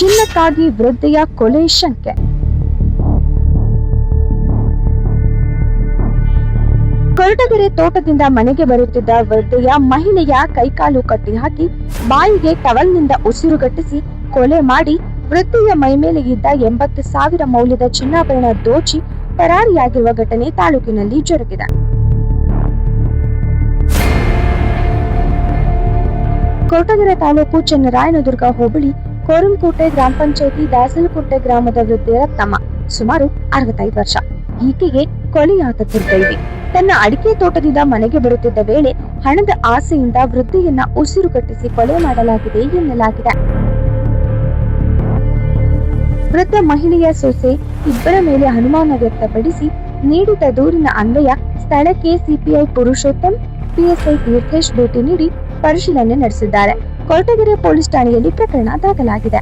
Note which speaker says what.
Speaker 1: ಚಿನ್ನಕ್ಕಾಗಿ ವೃದ್ಧೆಯ ಕೊಲೆ ಶಂಕೆ. ಕೊರಟಗೆರೆ ತೋಟದಿಂದ ಮನೆಗೆ ಬರುತ್ತಿದ್ದ ವೃದ್ಧೆಯ ಮಹಿಳೆಯ ಕೈಕಾಲು ಕಟ್ಟಿಹಾಕಿ ಬಾಯಿಗೆ ಟವಲ್ನಿಂದ ಉಸಿರುಗಟ್ಟಿಸಿ ಕೊಲೆ ಮಾಡಿ ವೃದ್ಧೆಯ ಮೈಮೇಲೆ ಇದ್ದ 80,000 ಮೌಲ್ಯದ ಚಿನ್ನಾಭರಣ ದೋಚಿ ಪರಾರಿಯಾಗಿರುವ ಘಟನೆ ತಾಲೂಕಿನಲ್ಲಿ ಜರುಗಿದೆ. ಕೊರಟಗೆರೆ ತಾಲೂಕು ಚನ್ನರಾಯನದುರ್ಗ ಹೋಬಳಿ ಕೋರಂಕೋಟೆ ಗ್ರಾಮ ಪಂಚಾಯಿತಿ ದಾಸಲಕುಂಟೆ ಗ್ರಾಮದ ವೃದ್ಧೆ ರತ್ನಮ್ಮ ಸುಮಾರು 65 ವರ್ಷ. ಈಕೆಗೆ ಕೊಲೆಯಾದ ದುರ್ದೈವಿ. ತನ್ನ ಅಡಿಕೆ ತೋಟದಿಂದ ಮನೆಗೆ ಬರುತ್ತಿದ್ದ ವೇಳೆ ಹಣದ ಆಸೆಯಿಂದ ವೃದ್ಧೆಯನ್ನ ಉಸಿರುಗಟ್ಟಿಸಿ ಕೊಲೆ ಮಾಡಲಾಗಿದೆ ಎನ್ನಲಾಗಿದೆ. ವೃದ್ಧ ಮಹಿಳೆಯ ಸೊಸೆ ಇಬ್ಬರ ಮೇಲೆ ಅನುಮಾನ ವ್ಯಕ್ತಪಡಿಸಿ ನೀಡಿದ ದೂರಿನ ಅನ್ವಯ ಸ್ಥಳಕ್ಕೆ ಸಿಪಿಐ ಪುರುಷೋತ್ತಮ್, ಪಿಎಸ್ಐ ತೀರ್ಥೇಶ್ ಭೇಟಿ ನೀಡಿ ಪರಿಶೀಲನೆ ನಡೆಸಿದ್ದಾರೆ. ಕೊರಟಗೆರೆ ಪೊಲೀಸ್ ಠಾಣೆಯಲ್ಲಿ ಪ್ರಕರಣ ದಾಖಲಾಗಿದೆ.